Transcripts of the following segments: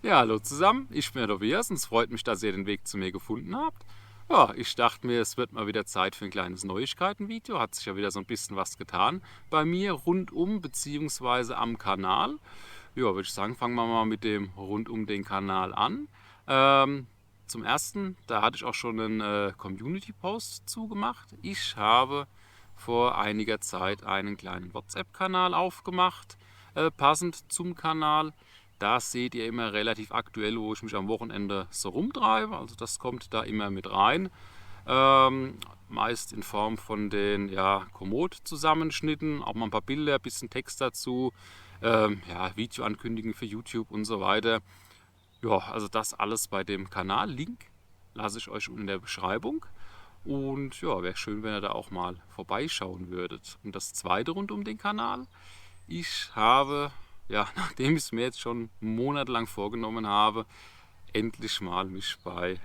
Ja, hallo zusammen, ich bin der Tobias und es freut mich, dass ihr den Weg zu mir gefunden habt. Ja, ich dachte mir, es wird mal wieder Zeit für ein kleines Neuigkeitenvideo. Hat sich ja wieder so ein bisschen was getan bei mir rundum bzw. am Kanal. Ja, würde ich sagen, fangen wir mal mit dem rund um den Kanal an. Ähm, Zum ersten, da hatte ich auch schon einen Community-Post zugemacht. Ich habe vor einiger Zeit einen kleinen WhatsApp-Kanal aufgemacht, passend zum Kanal. Da seht ihr immer relativ aktuell, wo ich mich am Wochenende so rumtreibe. Also das kommt da immer mit rein. Meist in Form von den Komoot-Zusammenschnitten, auch mal ein paar Bilder, ein bisschen Text dazu, Videoankündigungen für YouTube und so weiter. Ja, also das alles bei dem Kanal. Link lasse ich euch unten in der Beschreibung. Und ja, wäre schön, wenn ihr da auch mal vorbeischauen würdet. Und das zweite rund um den Kanal. Ich habe, ja, nachdem ich es mir jetzt schon monatelang vorgenommen habe, endlich mal mich bei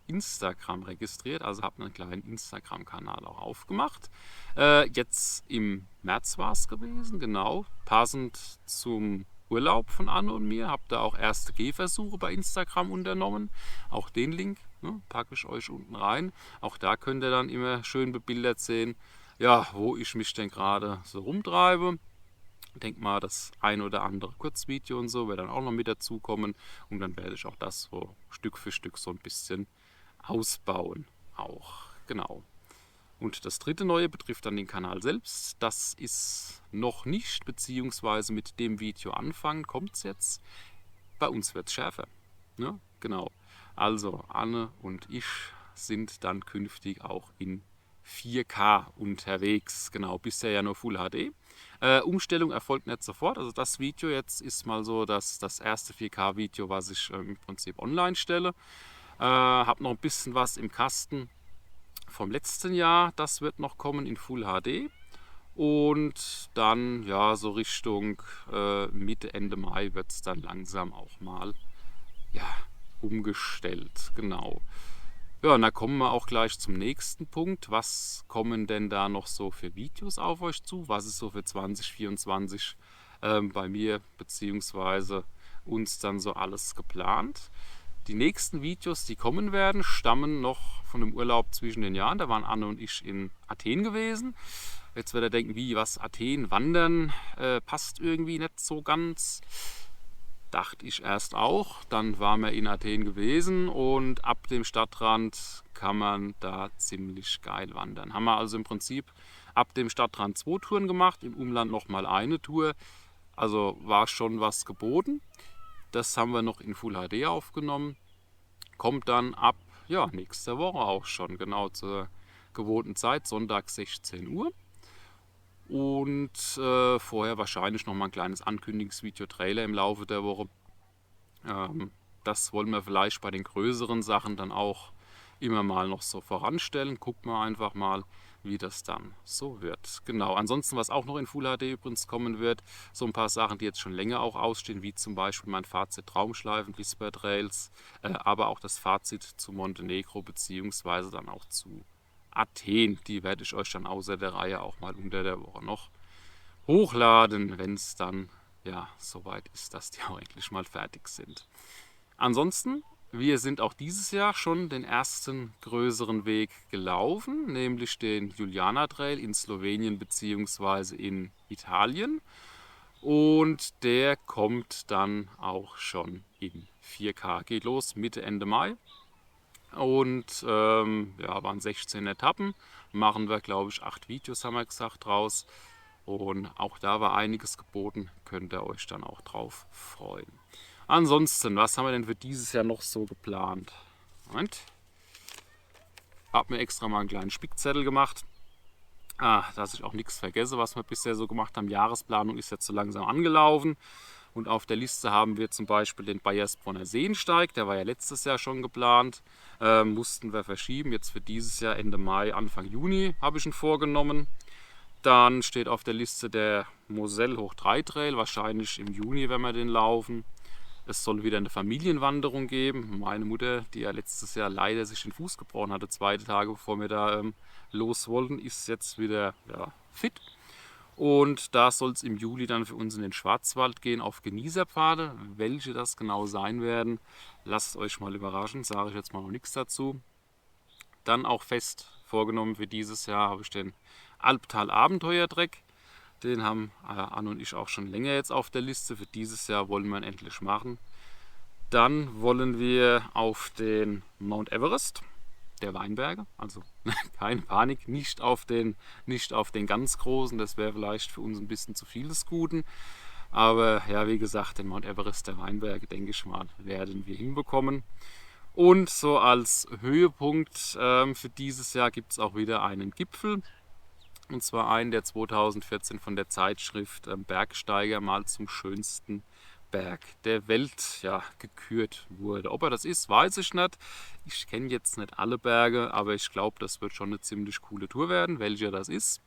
Instagram registriert. Also habe einen kleinen Instagram-Kanal auch aufgemacht. Jetzt im März war es gewesen, genau, passend zum Urlaub von Anne und mir. Habe da auch erste Gehversuche bei Instagram unternommen. Auch den Link packe ich euch unten rein. Auch da könnt ihr dann immer schön bebildert sehen, ja, wo ich mich denn gerade so rumtreibe. Ich denke mal, das ein oder andere Kurzvideo und so wird dann auch noch mit dazukommen. Und dann werde ich auch das so Stück für Stück so ein bisschen ausbauen. Auch, genau. Und das dritte Neue betrifft dann den Kanal selbst. Das ist noch nicht, beziehungsweise mit dem Video anfangen, kommt es jetzt. Bei uns wird es schärfer. Ne? Genau. Also Anne und ich sind dann künftig auch in 4K unterwegs. Genau, bisher ja nur Full HD. Umstellung erfolgt nicht sofort. Also das Video jetzt ist mal so das erste 4K-Video, was ich im Prinzip online stelle. Habe noch ein bisschen was im Kasten vom letzten Jahr. Das wird noch kommen in Full HD. Und dann, ja, so Richtung Mitte, Ende Mai wird es dann langsam auch mal ja, umgestellt. Genau. Ja, und da kommen wir auch gleich zum nächsten Punkt. Was kommen denn da noch so für Videos auf euch zu? Was ist so für 2024 bei mir bzw. uns dann so alles geplant? Die nächsten Videos, die kommen werden, stammen noch von dem Urlaub zwischen den Jahren. Da waren Anne und ich in Athen gewesen. Jetzt wird er denken, wie, was, Athen, Wandern, passt irgendwie nicht so ganz. Dachte ich erst auch. Dann waren wir in Athen gewesen und ab dem Stadtrand kann man da ziemlich geil wandern. Haben wir also im Prinzip ab dem Stadtrand 2 Touren gemacht, im Umland nochmal eine Tour. Also war schon was geboten. Das haben wir noch in Full HD aufgenommen. Kommt dann ab nächster Woche auch schon, genau zur gewohnten Zeit, Sonntag 16 Uhr. Und vorher wahrscheinlich noch mal ein kleines Ankündigungsvideo, Trailer im Laufe der Woche. Das wollen wir vielleicht bei den größeren Sachen dann auch immer mal noch so voranstellen. Gucken wir einfach mal, wie das dann so wird. Genau, ansonsten, was auch noch in Full HD übrigens kommen wird, so ein paar Sachen, die jetzt schon länger auch ausstehen, wie zum Beispiel mein Fazit Traumschleifen, Whisper Trails, aber auch das Fazit zu Montenegro beziehungsweise dann auch zu Athen. Die werde ich euch dann außer der Reihe auch mal unter der Woche noch hochladen, wenn es dann soweit ist, dass die auch endlich mal fertig sind. Ansonsten, wir sind auch dieses Jahr schon den ersten größeren Weg gelaufen, nämlich den Juliana Trail in Slowenien bzw. in Italien. Und der kommt dann auch schon in 4K. Geht los Mitte, Ende Mai. Und waren 16 Etappen. Machen wir, glaube ich, 8 Videos, haben wir gesagt, draus. Und auch da war einiges geboten. Könnt ihr euch dann auch drauf freuen. Ansonsten, was haben wir denn für dieses Jahr noch so geplant? Moment. Hab mir extra mal einen kleinen Spickzettel gemacht. Dass ich auch nichts vergesse, was wir bisher so gemacht haben. Jahresplanung ist jetzt so langsam angelaufen. Und auf der Liste haben wir zum Beispiel den Baiersbronner Seensteig. Der war ja letztes Jahr schon geplant. Mussten wir verschieben. Jetzt für dieses Jahr Ende Mai, Anfang Juni habe ich ihn vorgenommen. Dann steht auf der Liste der Moselle Hoch 3 Trail. Wahrscheinlich im Juni, wenn wir den laufen. Es soll wieder eine Familienwanderung geben. Meine Mutter, die ja letztes Jahr leider sich den Fuß gebrochen hatte, 2 Tage bevor wir da los wollten, ist jetzt wieder fit. Und da soll es im Juli dann für uns in den Schwarzwald gehen, auf Genießerpfade. Welche das genau sein werden, lasst euch mal überraschen, sage ich jetzt mal noch nichts dazu. Dann auch fest vorgenommen für dieses Jahr habe ich den Albtal Abenteuertreck. Den haben Anne und ich auch schon länger jetzt auf der Liste. Für dieses Jahr wollen wir ihn endlich machen. Dann wollen wir auf den Mount Everest der Weinberge. Also keine Panik, nicht auf den ganz großen. Das wäre vielleicht für uns ein bisschen zu viel des Guten. Aber ja, wie gesagt, den Mount Everest der Weinberge, denke ich mal, werden wir hinbekommen. Und so als Höhepunkt für dieses Jahr gibt es auch wieder einen Gipfel. Und zwar einen, der 2014 von der Zeitschrift Bergsteiger mal zum schönsten Berg der Welt gekürt wurde. Ob er das ist, weiß ich nicht. Ich kenne jetzt nicht alle Berge, aber ich glaube, das wird schon eine ziemlich coole Tour werden. Welcher das ist,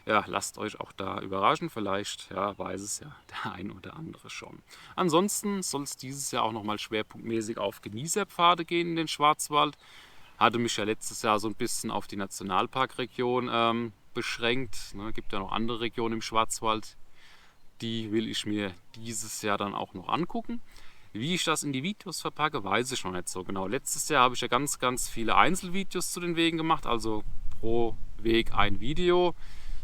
ja, lasst euch auch da überraschen. Vielleicht weiß es ja der ein oder andere schon. Ansonsten soll es dieses Jahr auch nochmal schwerpunktmäßig auf Genießerpfade gehen in den Schwarzwald. Hatte mich ja letztes Jahr so ein bisschen auf die Nationalparkregion beschränkt. Ne, gibt ja noch andere Regionen im Schwarzwald, die will ich mir dieses Jahr dann auch noch angucken. Wie ich das in die Videos verpacke, weiß ich noch nicht so genau. Letztes Jahr habe ich ja ganz, ganz viele Einzelvideos zu den Wegen gemacht, also pro Weg ein Video.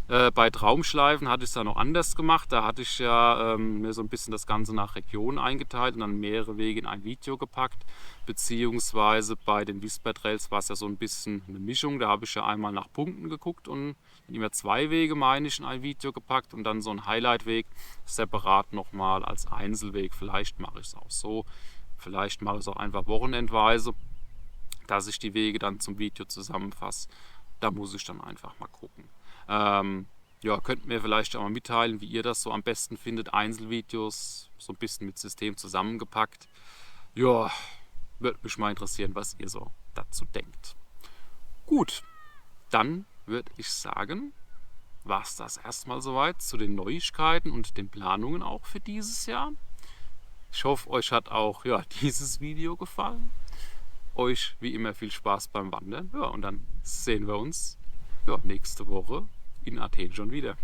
Bei Traumschleifen hatte ich es ja noch anders gemacht. Da hatte ich ja mir so ein bisschen das Ganze nach Regionen eingeteilt und dann mehrere Wege in ein Video gepackt. Beziehungsweise bei den Whisper-Trails war es ja so ein bisschen eine Mischung. Da habe ich ja einmal nach Punkten geguckt und immer 2 Wege, meine ich, in ein Video gepackt und dann so einen Highlight-Weg separat nochmal als Einzelweg. Vielleicht mache ich es auch so. Vielleicht mache ich es auch einfach wochenendweise, dass ich die Wege dann zum Video zusammenfasse. Da muss ich dann einfach mal gucken. Könnt mir vielleicht auch mal mitteilen, wie ihr das so am besten findet. Einzelvideos, so ein bisschen mit System zusammengepackt. Ja, würde mich mal interessieren, was ihr so dazu denkt. Gut, dann würde ich sagen, war es das erstmal soweit zu den Neuigkeiten und den Planungen auch für dieses Jahr. Ich hoffe, euch hat auch dieses Video gefallen. Euch wie immer viel Spaß beim Wandern. Ja, und dann sehen wir uns nächste Woche in Athen schon wieder.